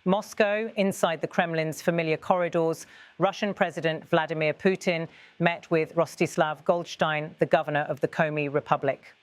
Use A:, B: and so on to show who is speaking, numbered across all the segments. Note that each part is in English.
A: Moscow, inside the Kremlin's familiar corridors, Russian President Vladimir Putin met with Rostislav Goldstein, the governor of the Komi Republic.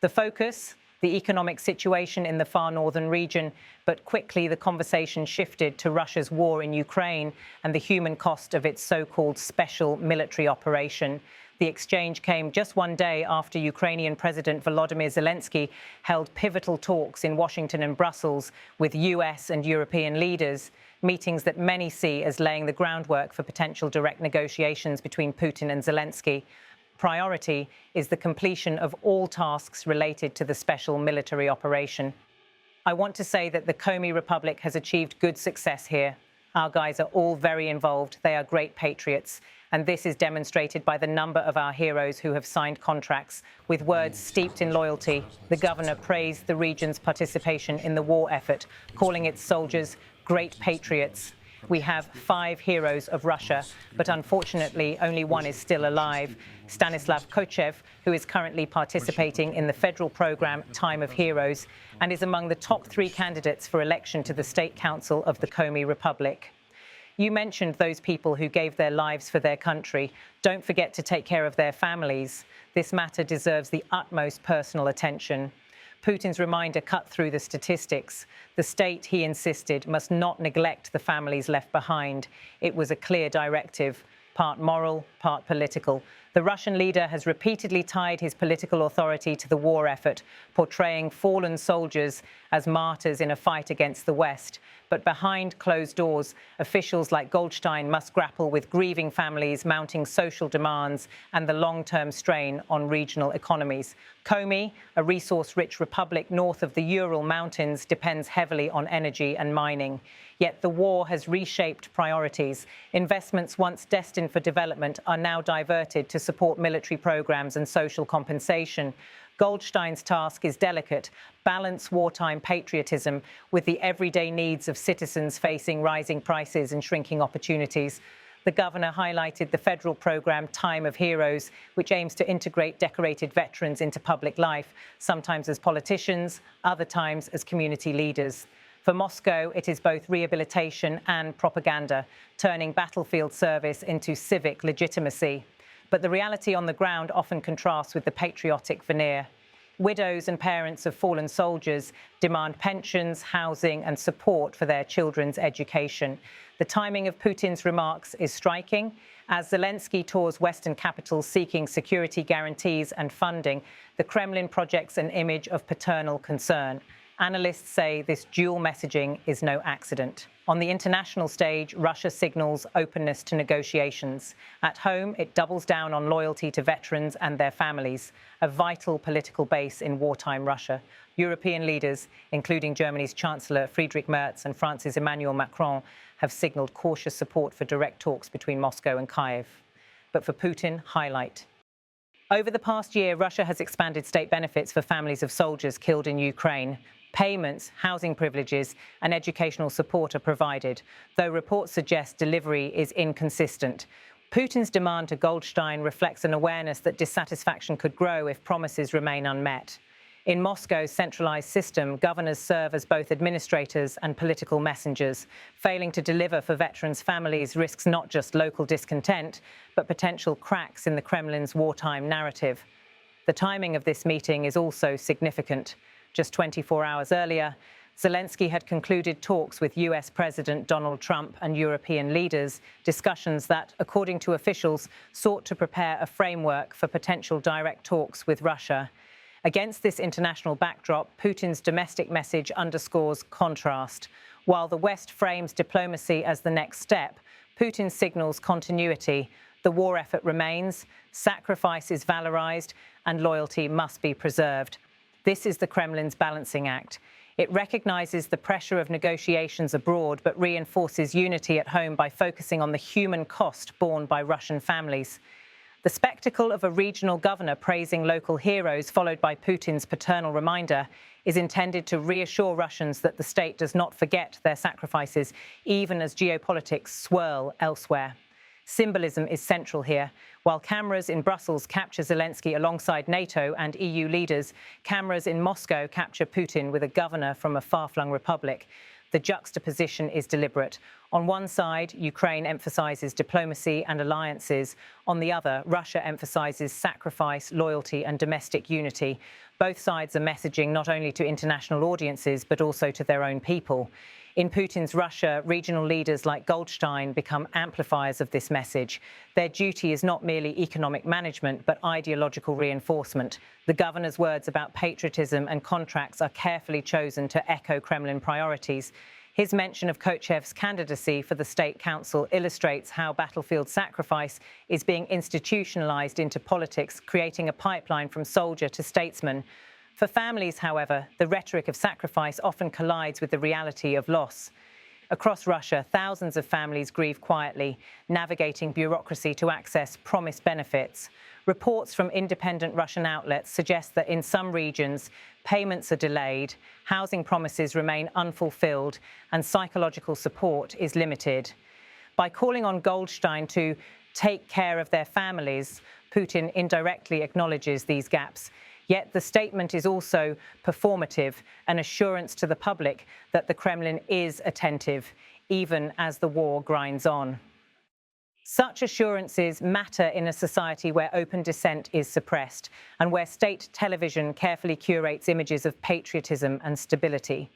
A: The focus, the economic situation in the far northern region, but quickly the conversation shifted to Russia's war in Ukraine and the human cost of its so-called special military operation. The exchange came just one day after Ukrainian President Volodymyr Zelensky held pivotal talks in Washington and Brussels with US and European leaders, meetings that many see as laying the groundwork for potential direct negotiations between Putin and Zelensky. Priority is the completion of all tasks related to the special military operation. I want to say that the Komi Republic has achieved good success here. Our guys are all very involved. They are great patriots. And this is demonstrated by the number of our heroes who have signed contracts. With words steeped in loyalty, the governor praised the region's participation in the war effort, calling its soldiers great patriots. We have 5 heroes of Russia, but unfortunately only one is still alive. Stanislav Kochev, who is currently participating in the federal program Time of Heroes and is among the top 3 candidates for election to the State Council of the Komi Republic. You mentioned those people who gave their lives for their country. Don't forget to take care of their families. This matter deserves the utmost personal attention. Putin's reminder cut through the statistics. The state, he insisted, must not neglect the families left behind. It was a clear directive, part moral, part political. The Russian leader has repeatedly tied his political authority to the war effort, portraying fallen soldiers as martyrs in a fight against the West. But behind closed doors, officials like Goldstein must grapple with grieving families, mounting social demands, and the long-term strain on regional economies. Komi, a resource-rich republic north of the Ural Mountains, depends heavily on energy and mining. Yet the war has reshaped priorities. Investments once destined for development are now diverted to support military programs and social compensation. Goldstein's task is delicate: balance wartime patriotism with the everyday needs of citizens facing rising prices and shrinking opportunities. The governor highlighted the federal program Time of Heroes, which aims to integrate decorated veterans into public life, sometimes as politicians, other times as community leaders. For Moscow, it is both rehabilitation and propaganda, turning battlefield service into civic legitimacy. But the reality on the ground often contrasts with the patriotic veneer. Widows and parents of fallen soldiers demand pensions, housing, and support for their children's education. The timing of Putin's remarks is striking. As Zelensky tours Western capitals seeking security guarantees and funding, the Kremlin projects an image of paternal concern. Analysts say this dual messaging is no accident. On the international stage, Russia signals openness to negotiations. At home, it doubles down on loyalty to veterans and their families, a vital political base in wartime Russia. European leaders, including Germany's Chancellor Friedrich Merz and France's Emmanuel Macron, have signaled cautious support for direct talks between Moscow and Kyiv. But for Putin, highlight. Over the past year, Russia has expanded state benefits for families of soldiers killed in Ukraine. Payments, housing privileges, and educational support are provided, though reports suggest delivery is inconsistent. Putin's demand to Goldstein reflects an awareness that dissatisfaction could grow if promises remain unmet. In Moscow's centralized system, governors serve as both administrators and political messengers. Failing to deliver for veterans' families risks not just local discontent, but potential cracks in the Kremlin's wartime narrative. The timing of this meeting is also significant. Just 24 hours earlier, Zelensky had concluded talks with US President Donald Trump and European leaders, discussions that, according to officials, sought to prepare a framework for potential direct talks with Russia. Against this international backdrop, Putin's domestic message underscores contrast. While the West frames diplomacy as the next step, Putin signals continuity. The war effort remains, sacrifice is valorized, and loyalty must be preserved. This is the Kremlin's balancing act. It recognizes the pressure of negotiations abroad, but reinforces unity at home by focusing on the human cost borne by Russian families. The spectacle of a regional governor praising local heroes, followed by Putin's paternal reminder, is intended to reassure Russians that the state does not forget their sacrifices, even as geopolitics swirl elsewhere. Symbolism is central here. While cameras in Brussels capture Zelensky alongside NATO and EU leaders, cameras in Moscow capture Putin with a governor from a far-flung republic. The juxtaposition is deliberate. On one side, Ukraine emphasizes diplomacy and alliances. On the other, Russia emphasizes sacrifice, loyalty, and domestic unity. Both sides are messaging not only to international audiences, but also to their own people. In Putin's Russia, regional leaders like Goldstein become amplifiers of this message. Their duty is not merely economic management, but ideological reinforcement. The governor's words about patriotism and contracts are carefully chosen to echo Kremlin priorities. His mention of Kochev's candidacy for the State Council illustrates how battlefield sacrifice is being institutionalized into politics, creating a pipeline from soldier to statesman. For families, however, the rhetoric of sacrifice often collides with the reality of loss. Across Russia, thousands of families grieve quietly, navigating bureaucracy to access promised benefits. Reports from independent Russian outlets suggest that in some regions, payments are delayed, housing promises remain unfulfilled, and psychological support is limited. By calling on Goldstein to take care of their families, Putin indirectly acknowledges these gaps. Yet the statement is also performative, an assurance to the public that the Kremlin is attentive, even as the war grinds on. Such assurances matter in a society where open dissent is suppressed and where state television carefully curates images of patriotism and stability.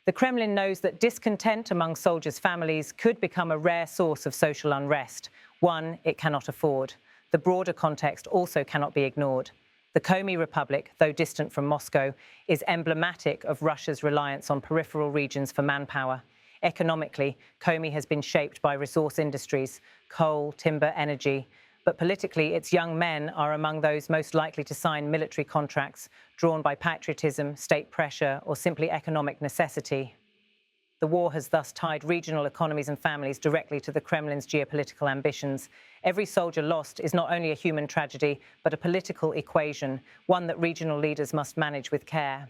A: The Kremlin knows that discontent among soldiers' families could become a rare source of social unrest, one it cannot afford. The broader context also cannot be ignored. The Komi Republic, though distant from Moscow, is emblematic of Russia's reliance on peripheral regions for manpower. Economically, Komi has been shaped by resource industries, coal, timber, energy. But politically, its young men are among those most likely to sign military contracts, drawn by patriotism, state pressure, or simply economic necessity. The war has thus tied regional economies and families directly to the Kremlin's geopolitical ambitions. Every soldier lost is not only a human tragedy, but a political equation, one that regional leaders must manage with care.